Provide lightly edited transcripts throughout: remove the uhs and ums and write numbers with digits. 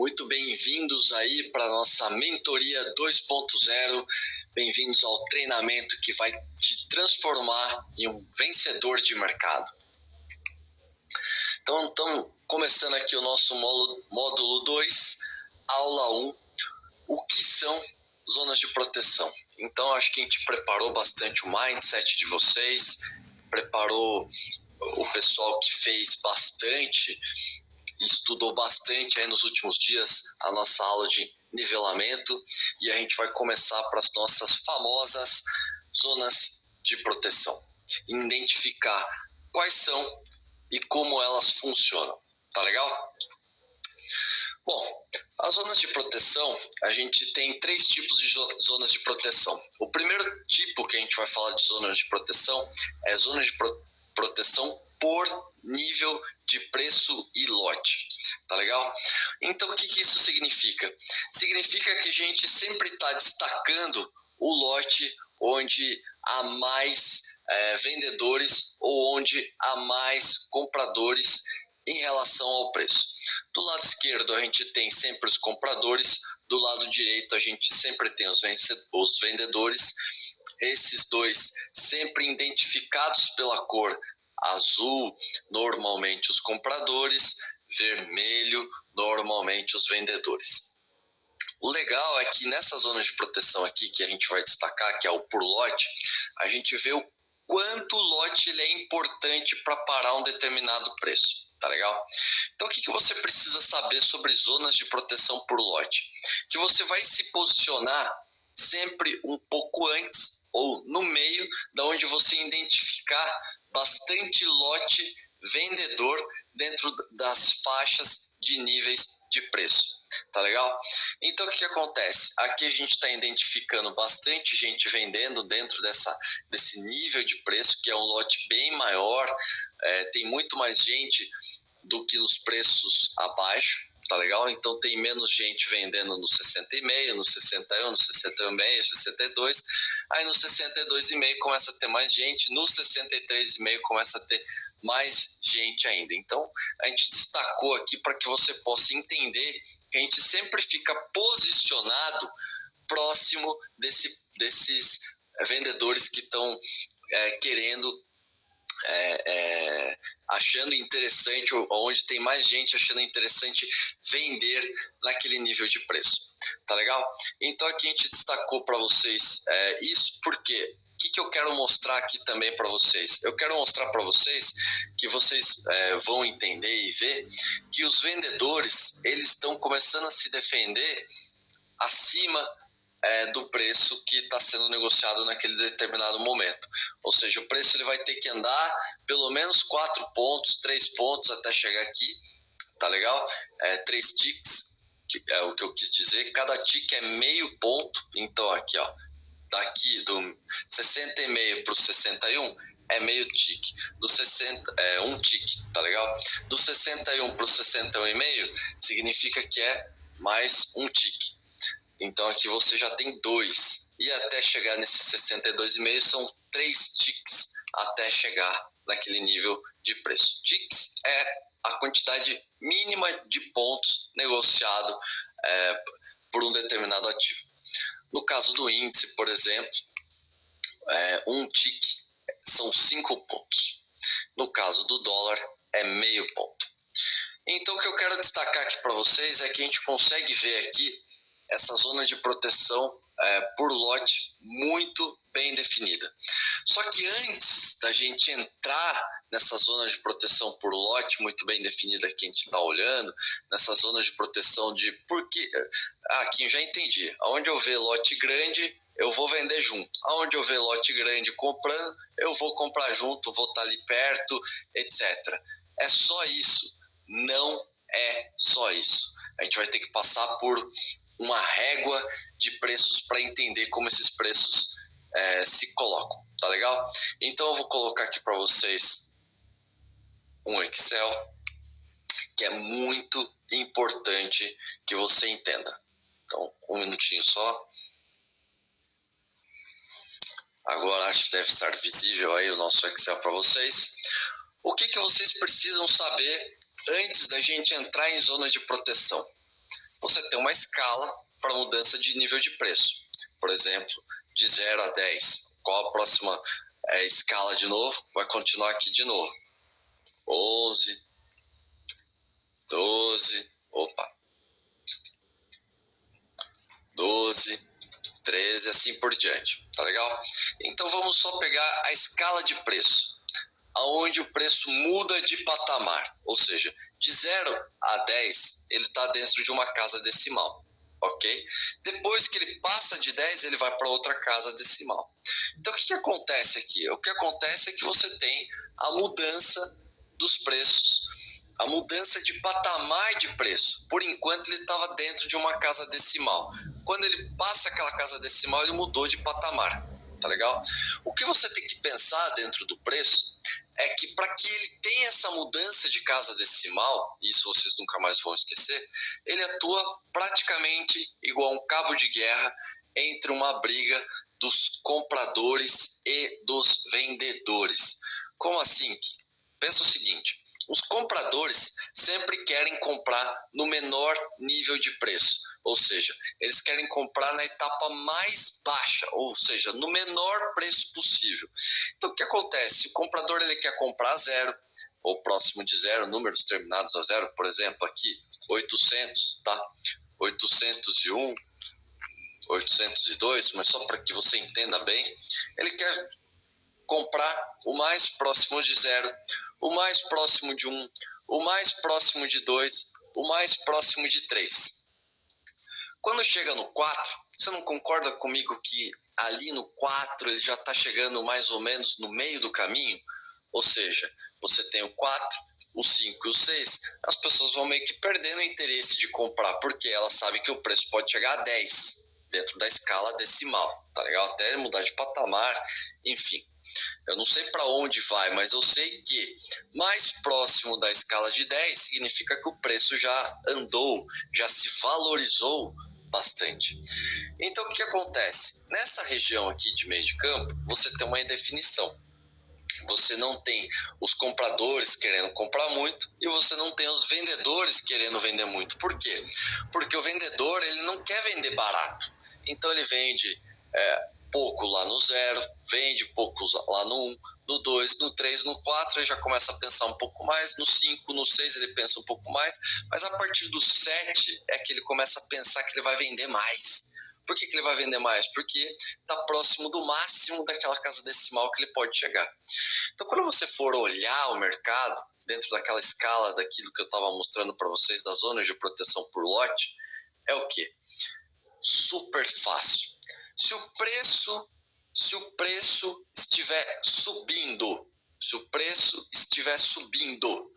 Muito bem-vindos aí para a nossa mentoria 2.0. Bem-vindos ao treinamento que vai te transformar em um vencedor de mercado. Então, estamos começando aqui o nosso módulo 2, aula 1, o que são zonas de proteção. Então, acho que a gente preparou bastante o mindset de vocês, preparou o pessoal que fez bastante, estudou bastante aí nos últimos dias a nossa aula de nivelamento, e a gente vai começar para as nossas famosas zonas de proteção. Identificar quais são e como elas funcionam. Tá legal? Bom, as zonas de proteção, a gente tem 3 tipos de zonas de proteção. O primeiro tipo que a gente vai falar de zonas de proteção é zona de proteção por nível de preço e lote. Tá legal? Então, o que isso significa? Significa que a gente sempre está destacando o lote onde há mais vendedores ou onde há mais compradores em relação ao preço. Do lado esquerdo a gente tem sempre os compradores, do lado direito a gente sempre tem os vendedores. Esses dois sempre identificados pela cor azul, normalmente os compradores, vermelho, normalmente os vendedores. O legal é que nessa zona de proteção aqui, que a gente vai destacar, que é o por lote, a gente vê o quanto o lote ele é importante para parar um determinado preço. Tá legal? Então, o que você precisa saber sobre zonas de proteção por lote? Que você vai se posicionar sempre um pouco antes ou no meio, da onde você identificar bastante lote vendedor dentro das faixas de níveis de preço. Tá legal? Então, o que acontece? Aqui a gente está identificando bastante gente vendendo dentro desse nível de preço, que é um lote bem maior, tem muito mais gente do que nos preços abaixo, tá legal? Então, tem menos gente vendendo no 60,5, no 61, no 61,5, 62. Aí, no 62,5 começa a ter mais gente, no 63,5 começa a ter mais gente ainda. Então, a gente destacou aqui para que você possa entender que a gente sempre fica posicionado próximo desses vendedores que estão querendo, achando interessante, onde tem mais gente achando interessante vender naquele nível de preço. Tá legal? Então, aqui a gente destacou para vocês isso, porque o que eu quero mostrar aqui também para vocês? Eu quero mostrar para vocês que vocês vão entender e ver que os vendedores, eles estão começando a se defender acima do preço que está sendo negociado naquele determinado momento. Ou seja, o preço ele vai ter que andar pelo menos 4 pontos, 3 pontos até chegar aqui. Tá legal? 3 ticks, que é o que eu quis dizer. Cada tick é meio ponto. Então, aqui, ó, daqui do 60,5 para o 61 é meio tique. Do 60 é um tique, tá legal? Do 61 para o 61,5 significa que é mais um tique. Então aqui você já tem 2. E até chegar nesse 62,5 são 3 ticks até chegar naquele nível de preço. Ticks é a quantidade mínima de pontos negociado por um determinado ativo. No caso do índice, por exemplo, um tick são 5 pontos. No caso do dólar, é meio ponto. Então, o que eu quero destacar aqui para vocês é que a gente consegue ver aqui essa zona de proteção por lote muito bem definida. Só que antes da gente entrar nessa zona de proteção por lote muito bem definida que a gente está olhando, nessa zona de proteção de... Porque aqui eu já entendi. Onde eu ver lote grande, eu vou vender junto. Onde eu ver lote grande comprando, eu vou comprar junto, vou estar ali perto, etc. É só isso. Não é só isso. A gente vai ter que passar por uma régua de preços para entender como esses preços se colocam, tá legal? Então eu vou colocar aqui para vocês um Excel que é muito importante que você entenda. Então, um minutinho só. Agora acho que deve estar visível aí o nosso Excel para vocês. O que vocês precisam saber antes da gente entrar em zona de proteção? você tem uma escala para mudança de nível de preço. Por exemplo, de 0 a 10. Qual a próxima escala de novo? Vai continuar aqui de novo. 11, 12, 12, 13, assim por diante, tá legal? Então vamos só pegar a escala de preço, aonde o preço muda de patamar, ou seja, de 0 a 10, ele está dentro de uma casa decimal, ok? Depois que ele passa de 10, ele vai para outra casa decimal. Então o que acontece aqui? O que acontece é que você tem a mudança dos preços, a mudança de patamar de preço. Por enquanto ele estava dentro de uma casa decimal. Quando ele passa aquela casa decimal, ele mudou de patamar, tá legal? O que você tem que pensar dentro do preço é que para que ele tenha essa mudança de casa decimal, isso vocês nunca mais vão esquecer, ele atua praticamente igual um cabo de guerra entre uma briga dos compradores e dos vendedores. Como assim? Pensa o seguinte: os compradores sempre querem comprar no menor nível de preço, ou seja, eles querem comprar na etapa mais baixa, ou seja, no menor preço possível. Então o que acontece? O comprador ele quer comprar a 0 ou próximo de 0, números terminados a 0, por exemplo, aqui 800, tá? 801, 802, mas só para que você entenda bem, ele quer comprar o mais próximo de 0, o mais próximo de 1, o mais próximo de 2, o mais próximo de 3. Quando chega no 4, você não concorda comigo que ali no 4 ele já está chegando mais ou menos no meio do caminho? Ou seja, você tem o 4, o 5 e o 6, as pessoas vão meio que perdendo o interesse de comprar, porque elas sabem que o preço pode chegar a 10 dentro da escala decimal, tá legal? Até mudar de patamar, enfim. Eu não sei para onde vai, mas eu sei que mais próximo da escala de 10 significa que o preço já andou, já se valorizou bastante. Então, o que acontece? Nessa região aqui de meio de campo, você tem uma indefinição. Você não tem os compradores querendo comprar muito e você não tem os vendedores querendo vender muito. Por quê? Porque o vendedor ele não quer vender barato. Então ele vende pouco lá no 0, vende pouco lá no 1, no 2, no 3, no 4 ele já começa a pensar um pouco mais, no 5, no 6 ele pensa um pouco mais, mas a partir do 7 é que ele começa a pensar que ele vai vender mais. Por que ele vai vender mais? Porque está próximo do máximo daquela casa decimal que ele pode chegar. Então, quando você for olhar o mercado, dentro daquela escala daquilo que eu estava mostrando para vocês, das zonas de proteção por lote, é o quê? Super fácil. Se o preço estiver subindo,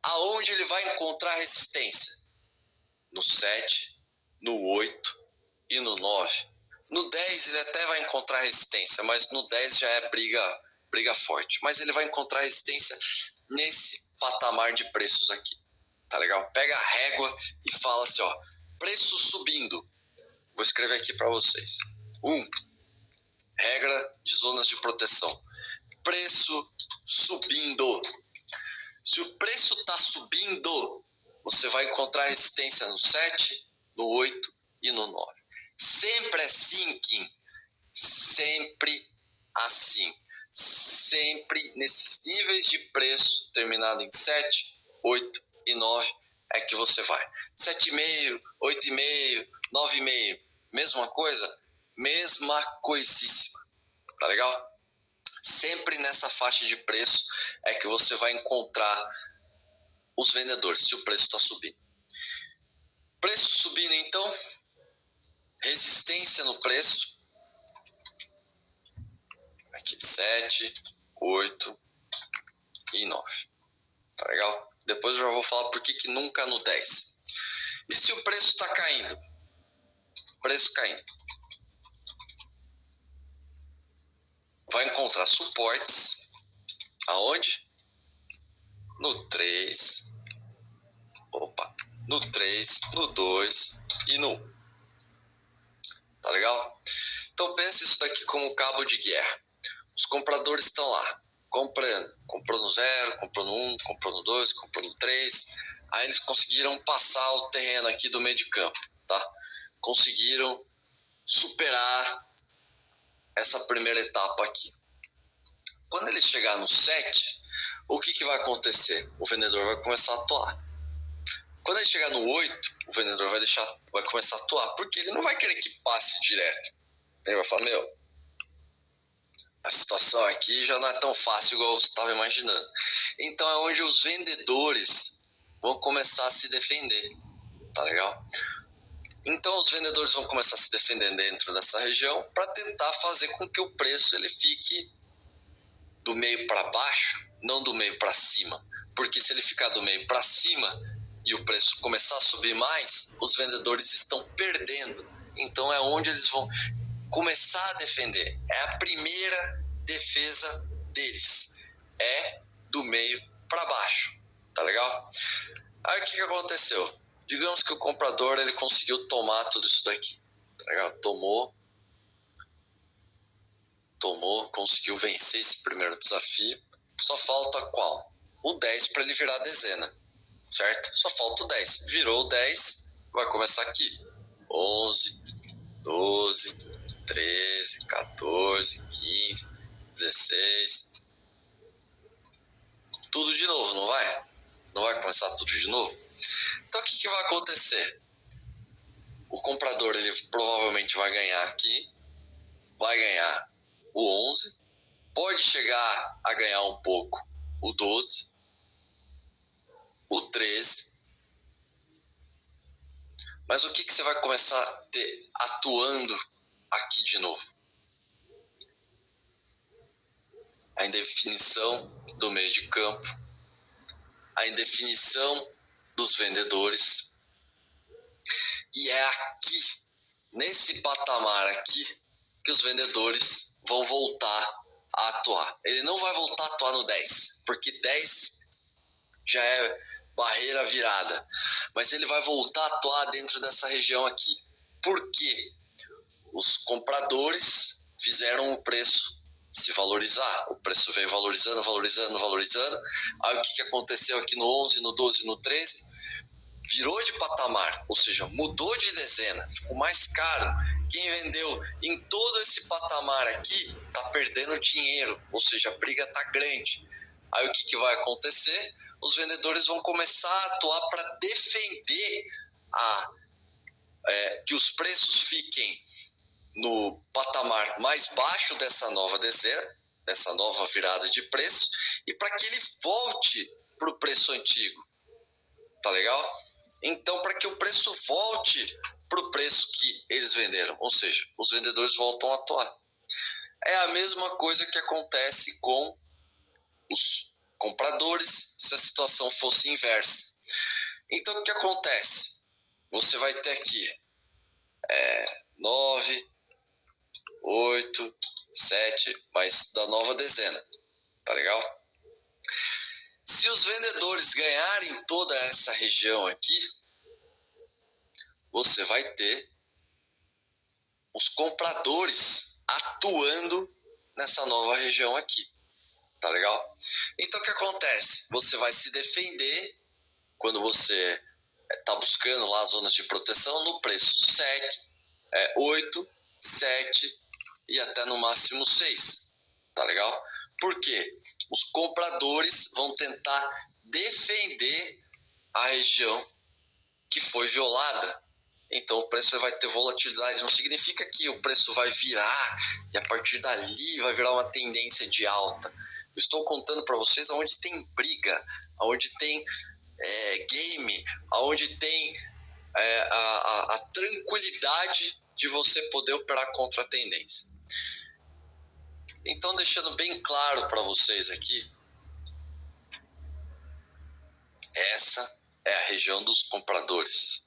aonde ele vai encontrar resistência? No 7, no 8 e no 9. No 10 ele até vai encontrar resistência, mas no 10 já é briga forte. Mas ele vai encontrar resistência nesse patamar de preços aqui. Tá legal? Pega a régua e fala assim, ó, preço subindo. Vou escrever aqui para vocês. 1. Regra de zonas de proteção. Preço subindo. Se o preço está subindo, você vai encontrar resistência no 7, no 8 e no 9. Sempre assim, Kim. Sempre assim. Sempre nesses níveis de preço, terminado em 7, 8 e 9, é que você vai. 7,5, 8,5, 9,5. Mesma coisa? Mesma coisíssima. Tá legal? Sempre nessa faixa de preço é que você vai encontrar os vendedores, se o preço está subindo. Preço subindo, então, resistência no preço. Aqui 7, 8 e 9. Tá legal? Depois eu já vou falar por que nunca no 10. E se o preço está caindo? Preço caindo. Vai encontrar suportes. Aonde? No 3. No 3, no 2 e no 1. Tá legal? Então pense isso daqui como cabo de guerra. Os compradores estão lá, comprando. Comprou no 0, comprou no 1, comprou no 2, comprou no 3. Aí eles conseguiram passar o terreno aqui do meio de campo, tá? Conseguiram superar essa primeira etapa aqui. Quando ele chegar no 7, o que vai acontecer? O vendedor vai começar a atuar. Quando ele chegar no 8, o vendedor vai começar a atuar, porque ele não vai querer que passe direto. Ele vai falar, a situação aqui já não é tão fácil igual você estava imaginando. Então é onde os vendedores vão começar a se defender, tá legal? Então os vendedores vão começar a se defender dentro dessa região para tentar fazer com que o preço ele fique do meio para baixo, não do meio para cima. Porque se ele ficar do meio para cima e o preço começar a subir mais, os vendedores estão perdendo. Então é onde eles vão começar a defender. É a primeira defesa deles. É do meio para baixo. Tá legal? Aí o que aconteceu? Digamos que o comprador ele conseguiu tomar tudo isso daqui. Tá legal? Tomou, conseguiu vencer esse primeiro desafio. Só falta qual? O 10 para ele virar a dezena. Certo? Só falta o 10. Virou o 10, vai começar aqui. 11, 12, 13, 14, 15, 16. Tudo de novo, não vai? Não vai começar tudo de novo? Então o que vai acontecer? O comprador ele provavelmente vai ganhar aqui, vai ganhar o 11, pode chegar a ganhar um pouco o 12, o 13. Mas o que você vai começar a ter atuando aqui de novo? A indefinição do meio de campo, a indefinição dos vendedores. E é aqui, nesse patamar aqui, que os vendedores vão voltar a atuar. Ele não vai voltar a atuar no 10, porque 10 já é barreira virada. Mas ele vai voltar a atuar dentro dessa região aqui. Por quê? Os compradores fizeram o preço se valorizar. O preço veio valorizando. Aí o que aconteceu aqui no 11, no 12, no 13? Virou de patamar, ou seja, mudou de dezena, ficou mais caro. Quem vendeu em todo esse patamar aqui está perdendo dinheiro, ou seja, a briga está grande. Aí o que vai acontecer? Os vendedores vão começar a atuar para defender que os preços fiquem no patamar mais baixo dessa nova dezena, dessa nova virada de preço, e para que ele volte para o preço antigo. Tá legal? Então, para que o preço volte para o preço que eles venderam, ou seja, os vendedores voltam a atuar. É a mesma coisa que acontece com os compradores se a situação fosse inversa. Então, o que acontece? Você vai ter aqui 9, 8, 7, mas da nova dezena. Tá legal? Se os vendedores ganharem toda essa região aqui, você vai ter os compradores atuando nessa nova região aqui. Tá legal? Então o que acontece? Você vai se defender quando você está buscando lá as zonas de proteção no preço 7, 8, 7 e até no máximo 6. Tá legal? Por quê? Os compradores vão tentar defender a região que foi violada. Então o preço vai ter volatilidade. Não significa que o preço vai virar e a partir dali vai virar uma tendência de alta. Eu estou contando para vocês aonde tem briga, aonde tem game, aonde tem a tranquilidade de você poder operar contra a tendência. Então, deixando bem claro para vocês aqui, essa é a região dos compradores.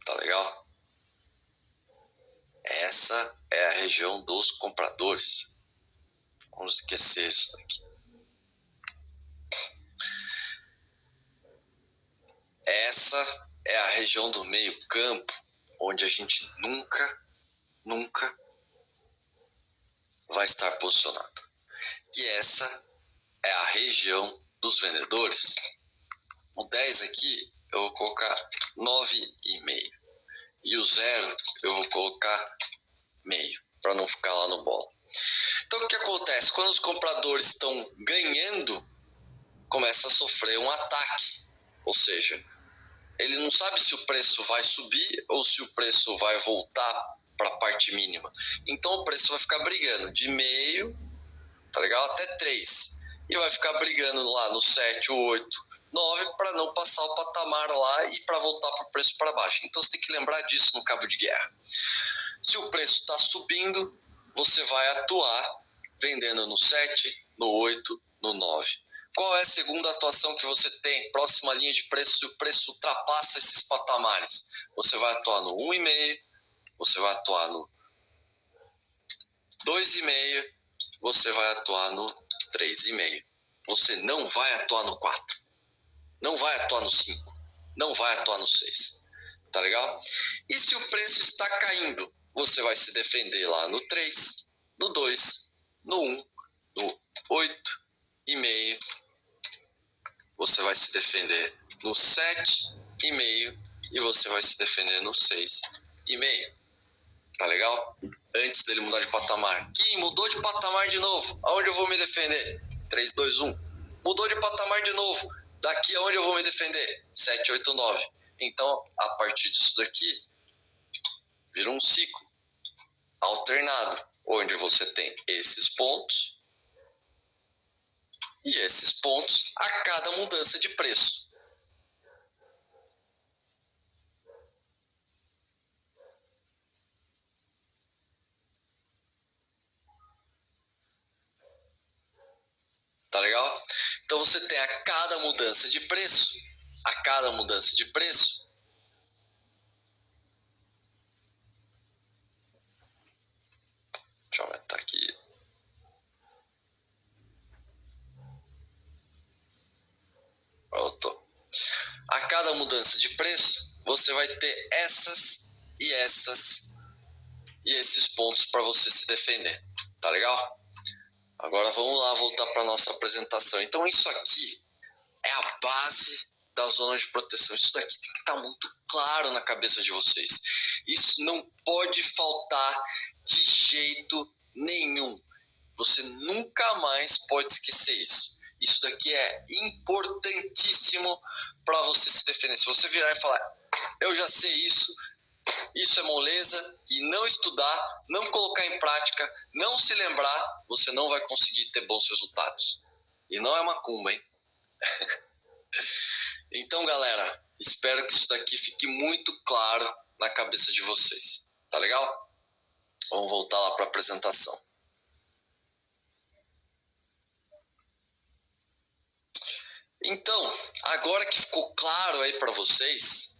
Tá legal? Essa é a região dos compradores. Vamos esquecer isso daqui. Essa é a região do meio campo, onde a gente nunca vai estar posicionado. E essa é a região dos vendedores. O 10 aqui eu vou colocar 9,5. E o 0 eu vou colocar meio, para não ficar lá no bola. Então o que acontece? Quando os compradores estão ganhando, começa a sofrer um ataque. Ou seja, ele não sabe se o preço vai subir ou se o preço vai voltar para a parte mínima. Então o preço vai ficar brigando de meio, tá legal? Até 3. E vai ficar brigando lá no 7, 8, 9 para não passar o patamar lá e para voltar para o preço para baixo. Então você tem que lembrar disso no cabo de guerra. Se o preço está subindo, você vai atuar vendendo no 7, no 8, no 9. Qual é a segunda atuação que você tem? Próxima linha de preço, se o preço ultrapassa esses patamares. Você vai atuar no 1,5, você vai atuar no 2,5, você vai atuar no 3,5. Você não vai atuar no 4, não vai atuar no 5, não vai atuar no 6. Tá legal? E se o preço está caindo, você vai se defender lá no 3, no 2, no 1, no 8,5. Você vai se defender no 7,5 e você vai se defender no 6,5. Tá legal? Antes dele mudar de patamar. Kim, mudou de patamar de novo. Aonde eu vou me defender? 3, 2, 1. Mudou de patamar de novo. Daqui aonde eu vou me defender? 7, 8, 9. Então, a partir disso daqui, vira um ciclo alternado, onde você tem esses pontos e esses pontos a cada mudança de preço. Tá legal? Então você tem a cada mudança de preço, deixa eu aumentar aqui. Voltou. A cada mudança de preço, você vai ter essas e esses pontos para você se defender. Tá legal? Agora vamos lá voltar para nossa apresentação. Então isso aqui é a base da zona de proteção. Isso daqui tem que estar muito claro na cabeça de vocês. Isso não pode faltar de jeito nenhum. Você nunca mais pode esquecer isso. Isso daqui é importantíssimo para você se defender. Se você virar e falar, eu já sei isso é moleza, e não estudar, não colocar em prática, não se lembrar, você não vai conseguir ter bons resultados. E não é macumba, hein? Então, galera, espero que isso daqui fique muito claro na cabeça de vocês. Tá legal? Vamos voltar lá para a apresentação. Então, agora que ficou claro aí para vocês,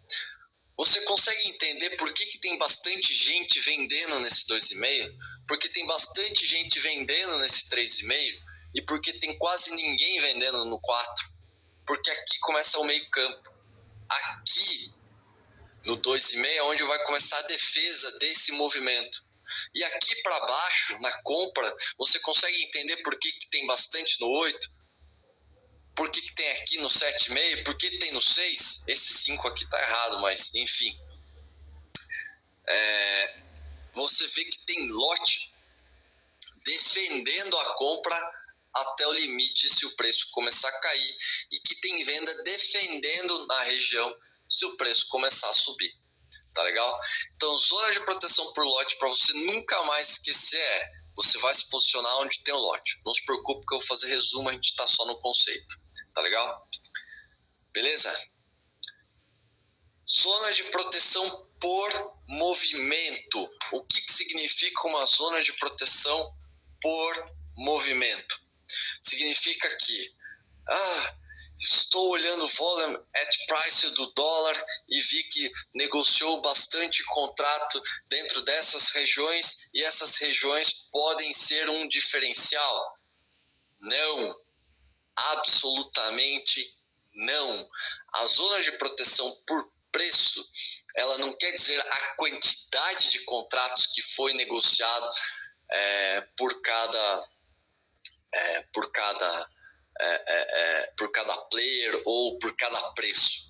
você consegue entender por que tem bastante gente vendendo nesse 2,5? Porque tem bastante gente vendendo nesse 3,5? E porque tem quase ninguém vendendo no 4? Porque aqui começa o meio campo. Aqui, no 2,5, é onde vai começar a defesa desse movimento. E aqui para baixo, na compra, você consegue entender por que tem bastante no 8? Por que tem aqui no 7,5? Por que tem no 6? Esse 5 aqui tá errado, mas enfim. Você vê que tem lote defendendo a compra até o limite se o preço começar a cair, e que tem venda defendendo na região se o preço começar a subir. Tá legal? Então, zona de proteção por lote, para você nunca mais esquecer, você vai se posicionar onde tem o lote. Não se preocupe que eu vou fazer resumo, a gente está só no conceito. Tá legal? Beleza? Zona de proteção por movimento. O que significa uma zona de proteção por movimento? Significa que estou olhando o volume at price do dólar e vi que negociou bastante contrato dentro dessas regiões, e essas regiões podem ser um diferencial. Não, absolutamente não. A zona de proteção por preço, ela não quer dizer a quantidade de contratos que foi negociado por cada por cada player ou por cada preço.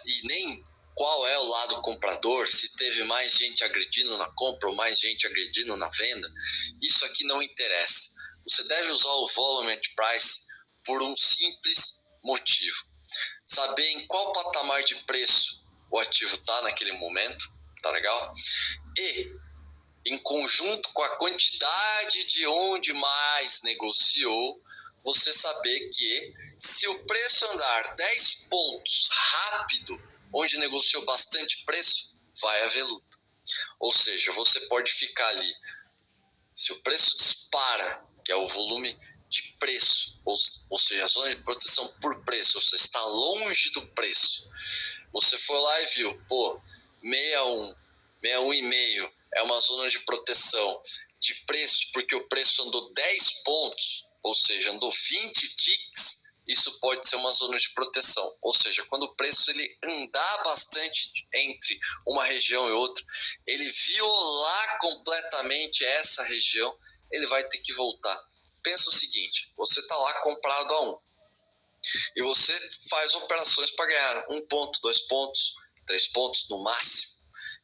E nem qual é o lado comprador, se teve mais gente agredindo na compra ou mais gente agredindo na venda. Isso aqui não interessa. Você deve usar o Volume at Price por um simples motivo: saber em qual patamar de preço o ativo está naquele momento, tá legal? E em conjunto com a quantidade de onde mais negociou, você saber que se o preço andar 10 pontos rápido, onde negociou bastante preço, vai haver luta. Ou seja, você pode ficar ali, se o preço dispara, que é o volume de preço, ou seja, a zona de proteção por preço, você está longe do preço, você foi lá e viu, 61, 61,5 é uma zona de proteção de preço, porque o preço andou 10 pontos, ou seja, andou 20 ticks, isso pode ser uma zona de proteção. Ou seja, quando o preço ele andar bastante entre uma região e outra, ele violar completamente essa região, ele vai ter que voltar. Pensa o seguinte: você está lá comprado a 1 e você faz operações para ganhar 1 ponto, 2 pontos, 3 pontos no máximo.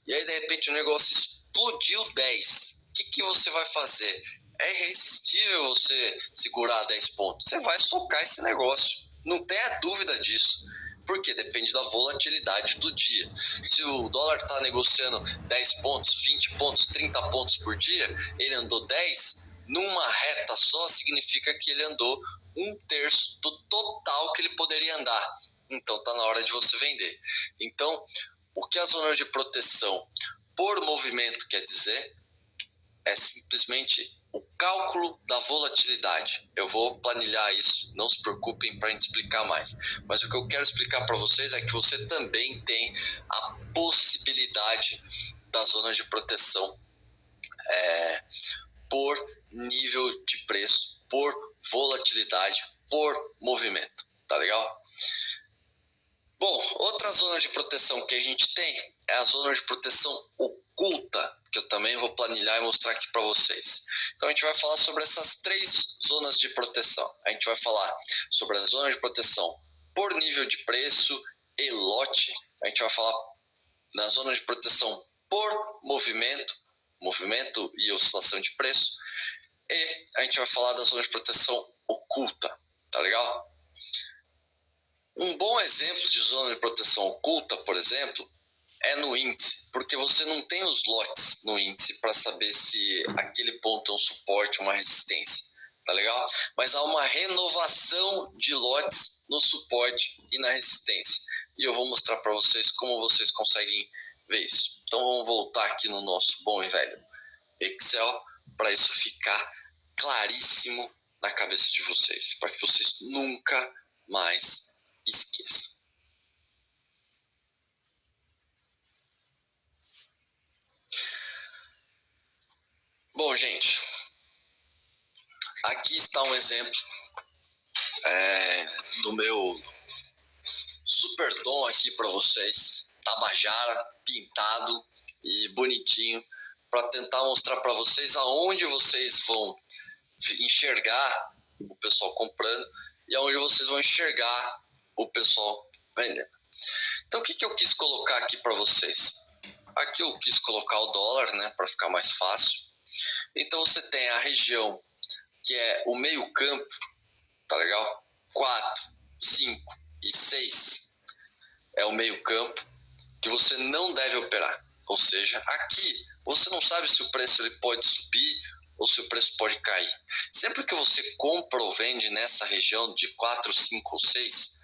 E aí, de repente, o negócio explodiu 10. O que você vai fazer? É irresistível você segurar 10 pontos. Você vai socar esse negócio. Não tenha dúvida disso. Porque depende da volatilidade do dia. Se o dólar está negociando 10 pontos, 20 pontos, 30 pontos por dia, ele andou 10, numa reta só significa que ele andou 1/3 do total que ele poderia andar. Então está na hora de você vender. Então, o que a zona de proteção por movimento quer dizer é simplesmente o cálculo da volatilidade. Eu vou planilhar isso, não se preocupem para a gente explicar mais. Mas o que eu quero explicar para vocês é que você também tem a possibilidade da zona de proteção por nível de preço, por volatilidade, por movimento. Tá legal? Bom, outra zona de proteção que a gente tem é a zona de proteção oculta, que eu também vou planilhar e mostrar aqui para vocês. Então a gente vai falar sobre essas 3 zonas de proteção. A gente vai falar sobre a zona de proteção por nível de preço e lote. A gente vai falar na zona de proteção por movimento e oscilação de preço. E a gente vai falar da zona de proteção oculta, tá legal? Um bom exemplo de zona de proteção oculta, por exemplo, é no índice, porque você não tem os lotes no índice para saber se aquele ponto é um suporte ou uma resistência, tá legal? Mas há uma renovação de lotes no suporte e na resistência. E eu vou mostrar para vocês como vocês conseguem ver isso. Então vamos voltar aqui no nosso bom e velho Excel para isso ficar claríssimo na cabeça de vocês, para que vocês nunca mais esqueçam. Bom, gente, aqui está um exemplo do meu super dom aqui para vocês, Tabajara, pintado e bonitinho, para tentar mostrar para vocês aonde vocês vão enxergar o pessoal comprando e aonde vocês vão enxergar o pessoal vendendo. Então, o que eu quis colocar aqui para vocês? Aqui eu quis colocar o dólar, né, para ficar mais fácil. Então, você tem a região que é o meio campo, tá legal? 4, 5 e 6 é o meio campo que você não deve operar. Ou seja, aqui você não sabe se o preço ele pode subir ou se o preço pode cair. Sempre que você compra ou vende nessa região de 4, 5 ou 6,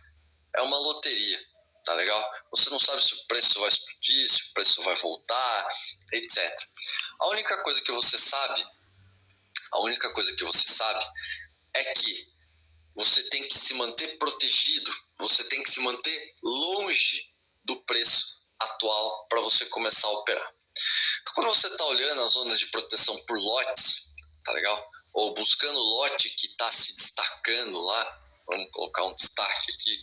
é uma loteria, tá legal? Você não sabe se o preço vai explodir, se o preço vai voltar, etc. A única coisa que você sabe é que você tem que se manter protegido, você tem que se manter longe do preço atual para você começar a operar. Então, quando você está olhando a zona de proteção por lotes, tá legal? Ou buscando lote que está se destacando lá, vamos colocar um destaque aqui.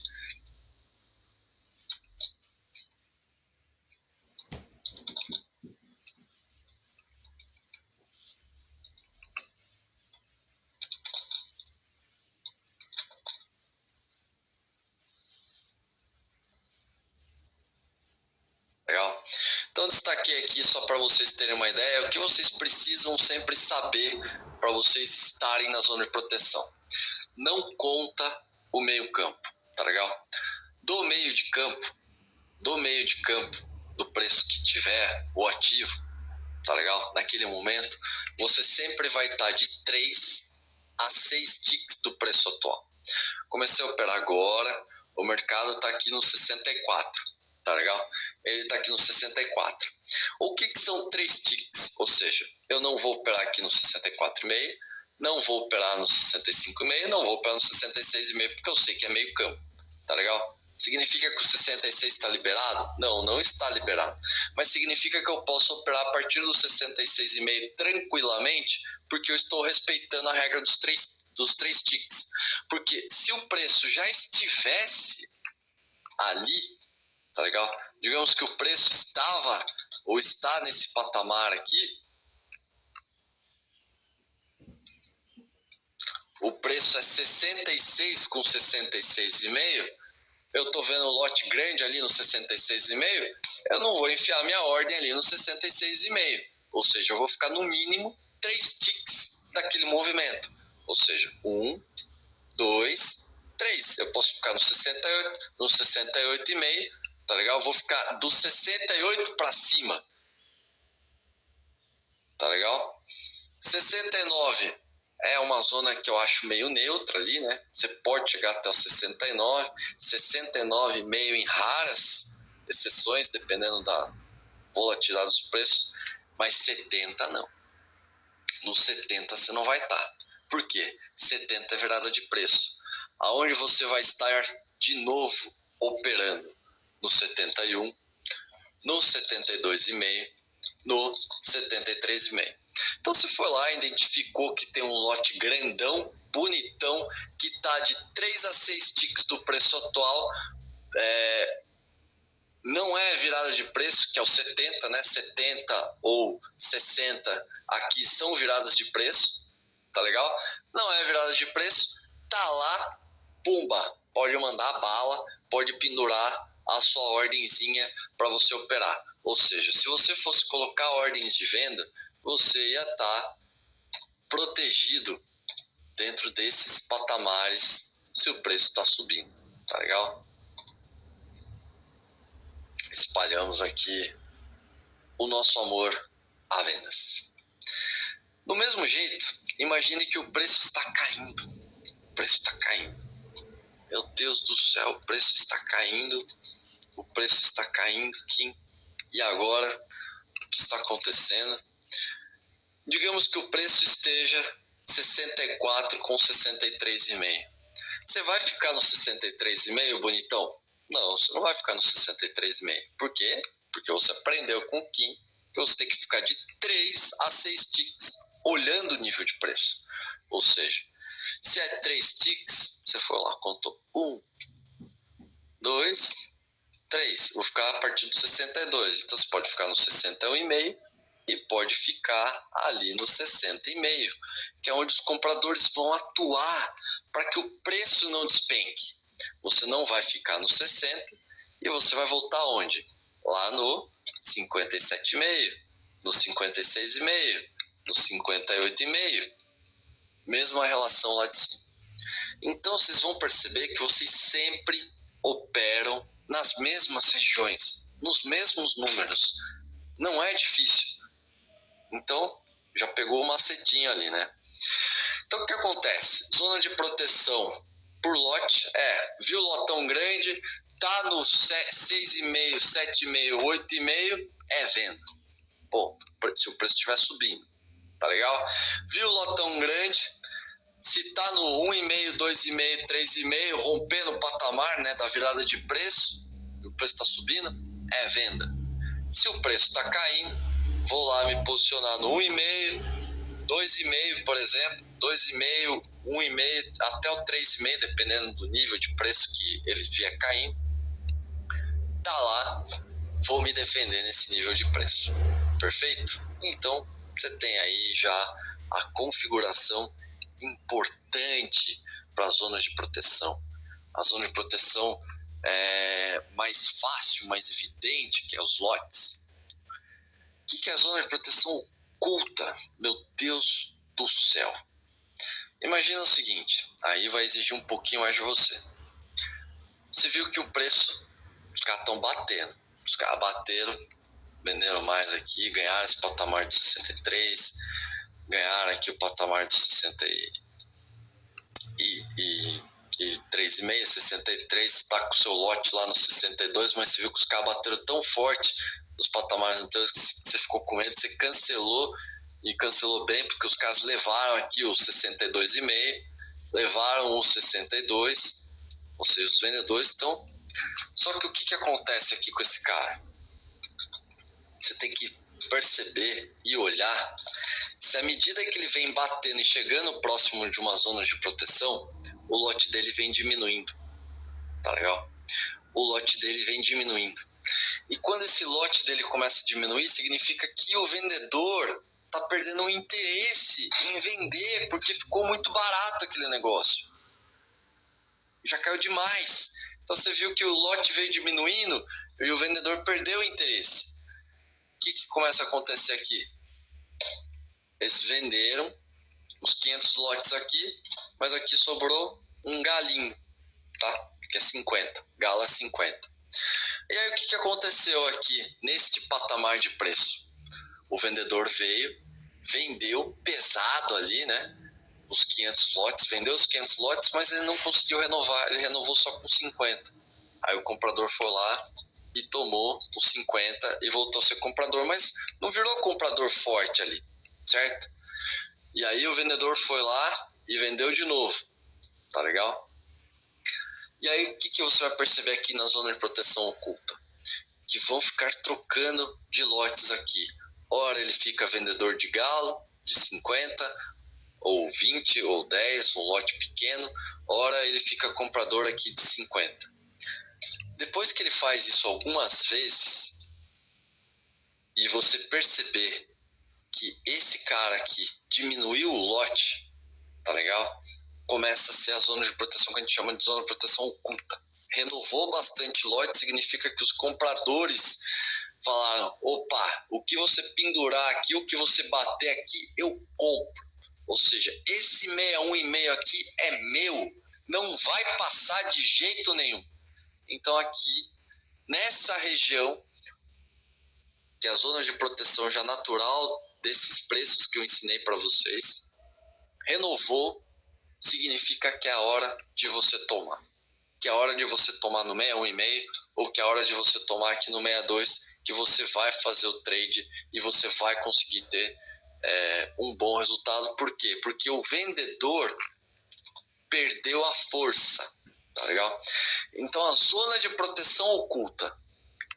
destaquei aqui, só para vocês terem uma ideia, o que vocês precisam sempre saber para vocês estarem na zona de proteção. Não conta o meio campo, tá legal? Do meio de campo, do preço que tiver, o ativo, tá legal? Naquele momento, você sempre vai estar de 3 a 6 ticks do preço atual. Comecei a operar agora, o mercado está aqui no 64, tá legal? Ele está aqui no 64. O que são 3 ticks? Ou seja, eu não vou operar aqui no 64,5, não vou operar no 65,5, não vou operar no 66,5, porque eu sei que é meio campo, tá legal? Significa que o 66 está liberado? Não, não está liberado. Mas significa que eu posso operar a partir do 66,5 tranquilamente, porque eu estou respeitando a regra dos três ticks. Porque se o preço já estivesse ali, tá legal? Digamos que o preço estava ou está nesse patamar aqui, o preço é 66 com 66,5, eu tô vendo um lote grande ali no 66,5, eu não vou enfiar minha ordem ali no 66,5. Ou seja, eu vou ficar no mínimo 3 ticks daquele movimento. Ou seja, 1, 2, 3. Eu posso ficar no 68, no 68,5, tá legal? Eu vou ficar do 68 para cima. Tá legal? 69 é uma zona que eu acho meio neutra ali, né? Você pode chegar até o 69, 69,5 em raras exceções, dependendo da volatilidade dos preços, mas 70 não. No 70 você não vai estar. Por quê? 70 é virada de preço. Aonde você vai estar de novo operando? No 71, no 72,5, no 73,5. Então você foi lá, identificou que tem um lote grandão, bonitão, que está de 3 a 6 ticks do preço atual, não é virada de preço, que é o 70, né? 70 ou 60 aqui são viradas de preço, tá legal? Não é virada de preço, tá lá, pumba, pode mandar bala, pode pendurar a sua ordenzinha para você operar. Ou seja, se você fosse colocar ordens de venda, você ia estar protegido dentro desses patamares se o preço está subindo, tá legal? Espalhamos aqui o nosso amor a vendas. Do mesmo jeito, imagine que o preço está caindo. O preço está caindo. Meu Deus do céu, o preço está caindo. O preço está caindo, Kim. E agora, o que está acontecendo? Digamos que o preço esteja 64 com 63,5. Você vai ficar no 63,5, bonitão? Não, você não vai ficar no 63,5. Por quê? Porque você aprendeu com o Kim que você tem que ficar de 3 a 6 ticks olhando o nível de preço. Ou seja, se é 3 ticks, você foi lá, contou 1, 2, 3. Vou ficar a partir do 62. Então você pode ficar no 61,5 e pode ficar ali no 60,5, que é onde os compradores vão atuar para que o preço não despenque. Você não vai ficar no 60 e você vai voltar onde? Lá no 57,5, no 56,5, no 58,5. Mesma relação lá de cima. Então vocês vão perceber que vocês sempre operam nas mesmas regiões, nos mesmos números. Não é difícil. Então, já pegou o macetinho ali, né? Então, o que acontece? Zona de proteção por lote viu o lotão grande, tá no 6,5, 7,5, 8,5, é venda. Bom, se o preço estiver subindo, tá legal? Viu o lotão grande, se tá no 1,5, 2,5, 3,5, rompendo o patamar, né, da virada de preço, o preço está subindo, é venda. Se o preço está caindo, vou lá me posicionar no 1,5, 2,5, por exemplo, 2,5, 1,5, até o 3,5, dependendo do nível de preço que ele vier caindo. Tá lá, vou me defender nesse nível de preço. Perfeito? Então, você tem aí já a configuração importante para a zona de proteção. A zona de proteção é mais fácil, mais evidente, que é os lotes. que é a zona de proteção oculta? Meu Deus do céu. Imagina o seguinte, aí vai exigir um pouquinho mais de você. Você viu que o preço, os caras estão batendo. Os caras bateram, venderam mais aqui, ganharam esse patamar de 63, ganharam aqui o patamar de 60 e 3,5, 63, está com o seu lote lá no 62, mas você viu que os caras bateram tão forte nos patamares anteriores que você ficou com medo, você cancelou, e cancelou bem, porque os caras levaram aqui o 62,5, levaram o 62, ou seja, os vendedores estão... Só que o que acontece aqui com esse cara? Você tem que perceber e olhar se à medida que ele vem batendo e chegando próximo de uma zona de proteção, o lote dele vem diminuindo, tá legal? O lote dele vem diminuindo. E quando esse lote dele começa a diminuir, significa que o vendedor tá perdendo o interesse em vender, porque ficou muito barato aquele negócio. Já caiu demais. Então você viu que o lote veio diminuindo e o vendedor perdeu o interesse. O que começa a acontecer aqui? Eles venderam os 500 lotes aqui, mas aqui sobrou um galinho, tá? Que é 50, gala 50. E aí o que aconteceu aqui neste patamar de preço? O vendedor veio, vendeu pesado ali, né? Os 500 lotes, vendeu os 500 lotes, mas ele não conseguiu renovar, ele renovou só com 50. Aí o comprador foi lá e tomou os 50 e voltou a ser comprador, mas não virou comprador forte ali, certo? E aí o vendedor foi lá e vendeu de novo, tá legal? E aí o que você vai perceber aqui na zona de proteção oculta? Que vão ficar trocando de lotes aqui. Ora ele fica vendedor de galo de 50, ou 20, ou 10, um lote pequeno. Ora ele fica comprador aqui de 50. Depois que ele faz isso algumas vezes, e você perceber que esse cara aqui diminuiu o lote, tá legal? Começa a ser a zona de proteção que a gente chama de zona de proteção oculta. Renovou bastante lote, significa que os compradores falaram, opa, o que você pendurar aqui, o que você bater aqui, eu compro. Ou seja, esse 61,5 aqui é meu, não vai passar de jeito nenhum. Então aqui, nessa região, que é a zona de proteção já natural desses preços que eu ensinei para vocês, renovou, significa que é a hora de você tomar. Que é a hora de você tomar no 61,5 ou que é a hora de você tomar aqui no 62, que você vai fazer o trade e você vai conseguir ter um bom resultado. Por quê? Porque o vendedor perdeu a força, tá legal? Então a zona de proteção oculta,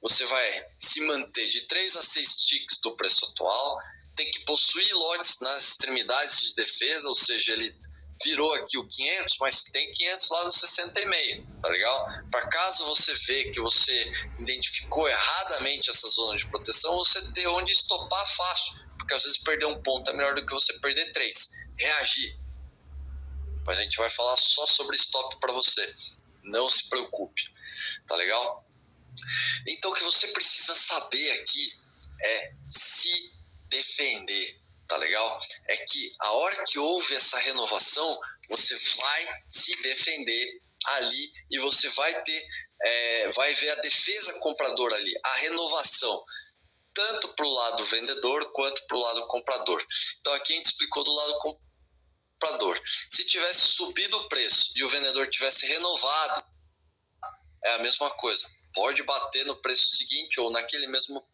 você vai se manter de 3 a 6 ticks do preço atual, tem que possuir lotes nas extremidades de defesa, ou seja, ele virou aqui o 500, mas tem 500 lá no 60,5, tá legal? Para caso você vê que você identificou erradamente essa zona de proteção, você ter onde estopar fácil, porque às vezes perder um ponto é melhor do que você perder 3. Reagir. Mas a gente vai falar só sobre stop para você. Não se preocupe, tá legal? Então o que você precisa saber aqui é se defender, tá legal? É que a hora que houve essa renovação, você vai se defender ali e você vai ter, vai ver a defesa compradora ali, a renovação, tanto para o lado vendedor quanto para o lado comprador. Então aqui a gente explicou do lado comprador. Se tivesse subido o preço e o vendedor tivesse renovado, é a mesma coisa. Pode bater no preço seguinte ou naquele mesmo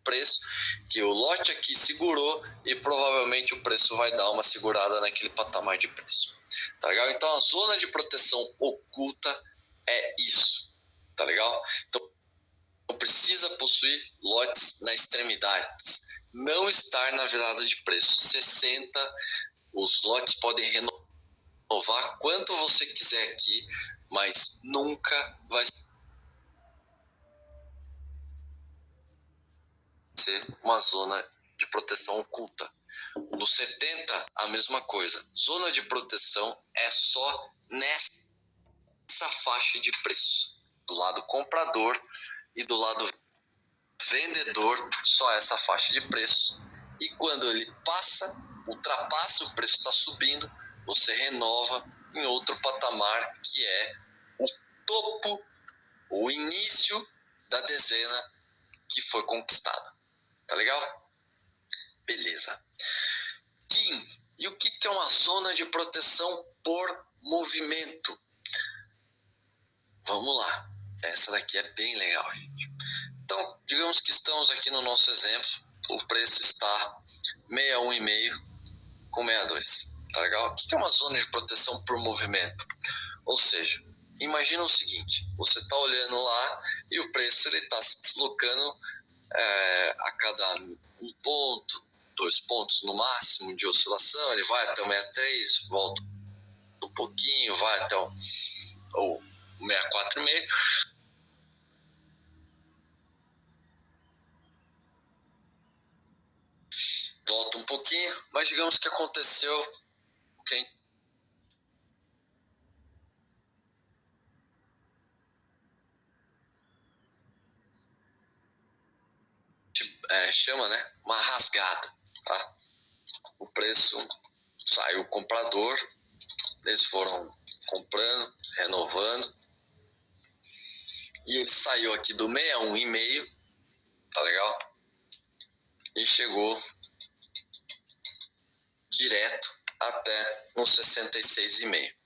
preço que o lote aqui segurou e provavelmente o preço vai dar uma segurada naquele patamar de preço. Tá legal? Então a zona de proteção oculta é isso. Tá legal? Então precisa possuir lotes na extremidade. Não estar na virada de preço. 60, os lotes podem renovar quanto você quiser aqui, mas nunca vai ser uma zona de proteção oculta. No 70, a mesma coisa. Zona de proteção é só nessa faixa de preço. do lado comprador e do lado vendedor só essa faixa de preço. E quando ele ultrapassa, o preço está subindo, você renova em outro patamar, que é o topo, o início da dezena que foi conquistada. Tá legal? Beleza. Kim, e o que é uma zona de proteção por movimento? Vamos lá. Essa daqui é bem legal, gente. Então, digamos que estamos aqui no nosso exemplo. O preço está 61,5 com 62. Tá legal? O que é uma zona de proteção por movimento? Ou seja, imagina o seguinte: você está olhando lá e o preço está se deslocando a cada 2 pontos no máximo de oscilação. Ele vai até o 63, volta um pouquinho, vai até o 64,5. Volta um pouquinho, mas digamos que aconteceu o que a gente chama, né, uma rasgada, tá? O preço saiu, o comprador, eles foram comprando, renovando, e ele saiu aqui do 61,5, tá legal? E chegou direto até no 66,5.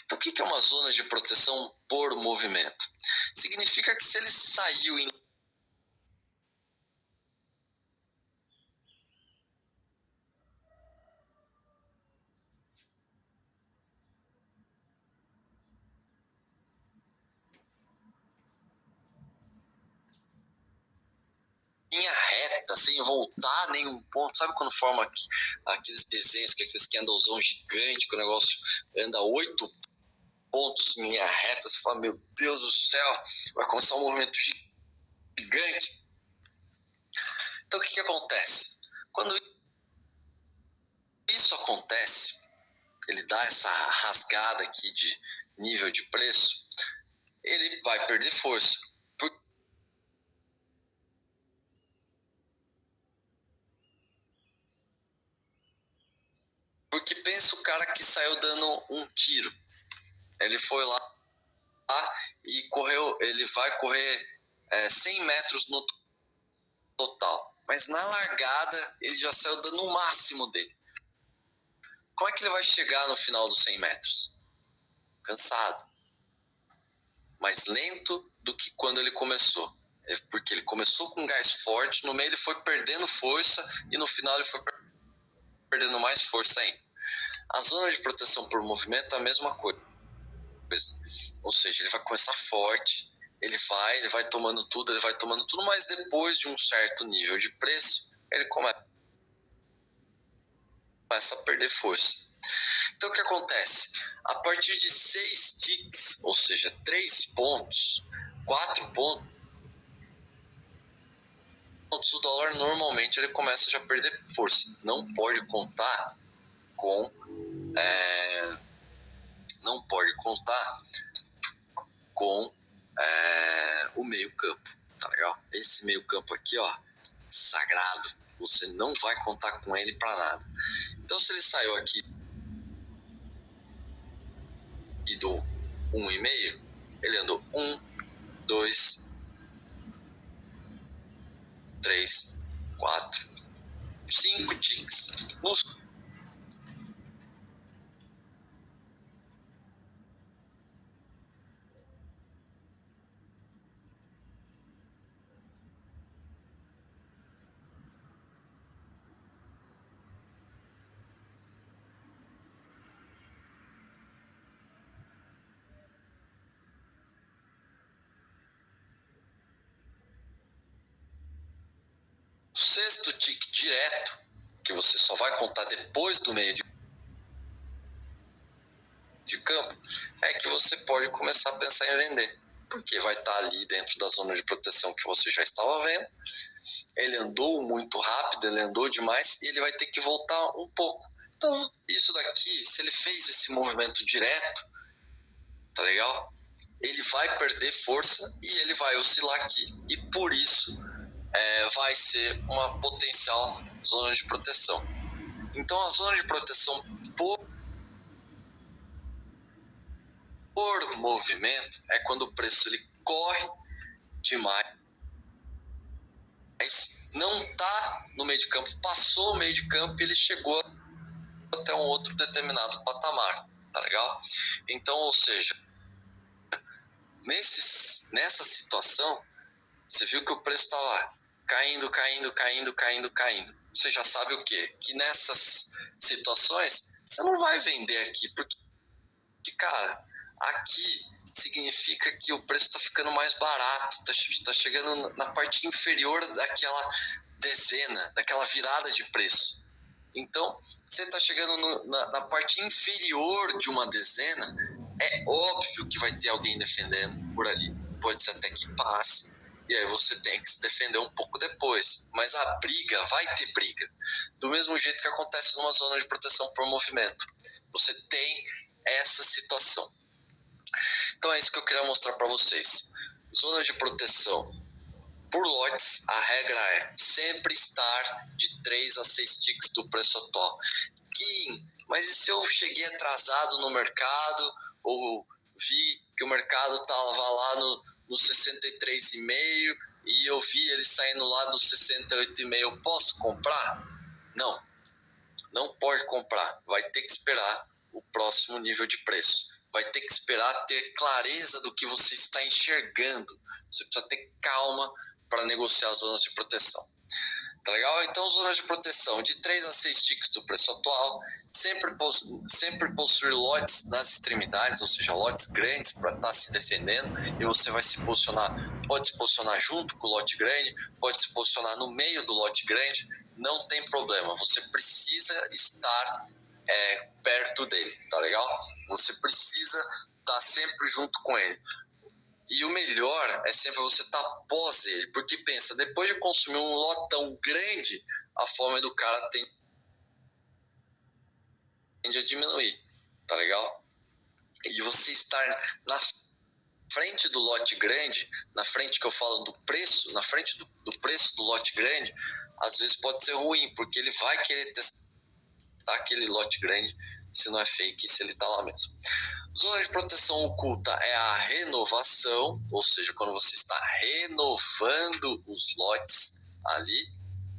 Então, o que é uma zona de proteção por movimento? Significa que se ele saiu em linha reta, sem voltar nenhum ponto. Sabe quando forma aqueles desenhos, que aqueles candlezão gigante, que o negócio anda 8 pontos em linha reta? Você fala, meu Deus do céu, vai começar um movimento gigante. Então, o que acontece? Quando isso acontece, ele dá essa rasgada aqui de nível de preço, ele vai perder força. Porque pensa o cara que saiu dando um tiro. Ele foi lá e correu, ele vai correr 100 metros no total. Mas na largada, ele já saiu dando o máximo dele. Como é que ele vai chegar no final dos 100 metros? Cansado. Mais lento do que quando ele começou. Porque ele começou com gás forte, no meio ele foi perdendo força e no final ele foi perdendo mais força ainda. A zona de proteção por movimento é a mesma coisa. Ou seja, ele vai começar forte, ele vai tomando tudo, mas depois de um certo nível de preço, ele começa a perder força. Então, o que acontece? A partir de 6 ticks, ou seja, 3 pontos, 4 pontos, o dólar normalmente ele começa já a perder força. Não pode contar com o meio campo, tá legal? Esse meio campo aqui, ó, sagrado, você não vai contar com ele para nada. Então, se ele saiu aqui e do 1,5, ele andou 1, 2, 3, 4, 5 ticks. O sexto tick direto, que você só vai contar depois do meio de campo, é que você pode começar a pensar em vender. Porque vai estar ali dentro da zona de proteção que você já estava vendo. Ele andou muito rápido, ele andou demais e ele vai ter que voltar um pouco. Então, isso daqui, se ele fez esse movimento direto, tá legal? ele vai perder força e ele vai oscilar aqui, e por isso vai ser uma potencial zona de proteção. Então a zona de proteção por movimento é quando o preço ele corre demais, não está no meio de campo, passou o meio de campo e ele chegou até um outro determinado patamar, tá legal? Então, ou seja, nessa situação, você viu que o preço estava caindo. Você já sabe o quê? Que nessas situações, você não vai vender aqui, porque, cara, aqui significa que o preço está ficando mais barato, está chegando na parte inferior daquela dezena, daquela virada de preço. Então, você está chegando na parte inferior de uma dezena, é óbvio que vai ter alguém defendendo por ali. Pode ser até que passe, e aí você tem que se defender um pouco depois. Mas a briga, vai ter briga. Do mesmo jeito que acontece numa zona de proteção por movimento. Você tem essa situação. Então é isso que eu queria mostrar para vocês. Zona de proteção por lotes, a regra é sempre estar de 3 a 6 ticks do preço atual. Mas e se eu cheguei atrasado no mercado, ou vi que o mercado estava lá no 63,5 e eu vi ele saindo lá do 68,5, eu posso comprar? Não pode comprar. Vai ter que esperar o próximo nível de preço. Vai ter que esperar ter clareza do que você está enxergando. Você precisa ter calma para negociar as zonas de proteção. Tá legal? Então, zonas de proteção de 3 a 6 ticks do preço atual, sempre possuir lotes nas extremidades, ou seja, lotes grandes para estar se defendendo, e você vai se posicionar, pode se posicionar junto com o lote grande, pode se posicionar no meio do lote grande, não tem problema, você precisa estar perto dele, tá legal? Você precisa estar sempre junto com ele. E o melhor é sempre você estar após ele, porque pensa, depois de consumir um lotão grande, a fome do cara tende a diminuir, tá legal? E você estar na frente do lote grande, na frente que eu falo do preço, na frente do preço do lote grande, às vezes pode ser ruim, porque ele vai querer testar aquele lote grande, se não é fake, se ele está lá mesmo. Zona de proteção oculta é a renovação, ou seja, quando você está renovando os lotes ali,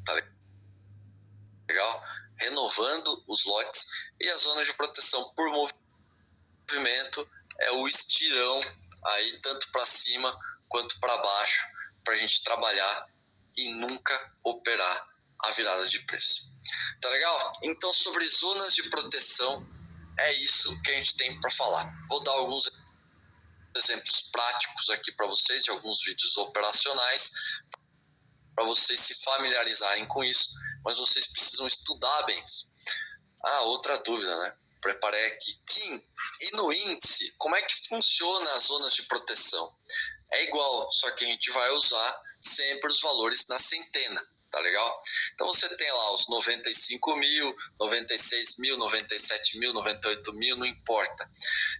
tá legal? Renovando os lotes. E a zona de proteção por movimento é o estirão aí, tanto para cima quanto para baixo, para a gente trabalhar e nunca operar a virada de preço. Tá legal? Então, sobre zonas de proteção, é isso que a gente tem para falar. Vou dar alguns exemplos práticos aqui para vocês, de alguns vídeos operacionais, para vocês se familiarizarem com isso, mas vocês precisam estudar bem isso. Outra dúvida, né? Preparei aqui. Kim, e no índice, como é que funciona as zonas de proteção? É igual, só que a gente vai usar sempre os valores na centena. Tá legal? Então você tem lá os 95 mil, 96 mil, 97 mil, 98 mil, não importa.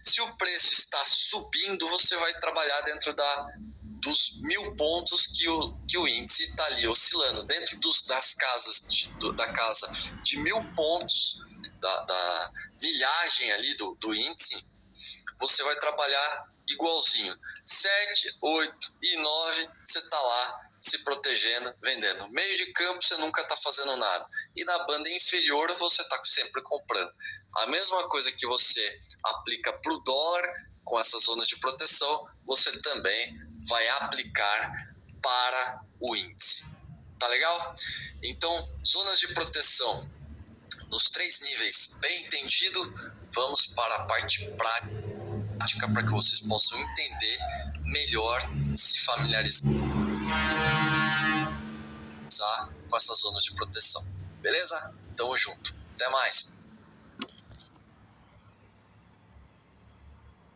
Se o preço está subindo, você vai trabalhar dentro dos 1.000 pontos que o índice está ali oscilando. Dentro das casas da casa de 1.000 pontos, da milhagem ali do índice, você vai trabalhar igualzinho. 7, 8 e 9, você está lá se protegendo, vendendo. Meio de campo você nunca está fazendo nada. E na banda inferior você está sempre comprando. A mesma coisa que você aplica para o dólar com essas zonas de proteção, você também vai aplicar para o índice. Tá legal? Então, zonas de proteção nos 3 níveis, bem entendido. Vamos para a parte prática para que vocês possam entender melhor, se familiarizar com essas zonas de proteção. Beleza? Tamo junto. Até mais.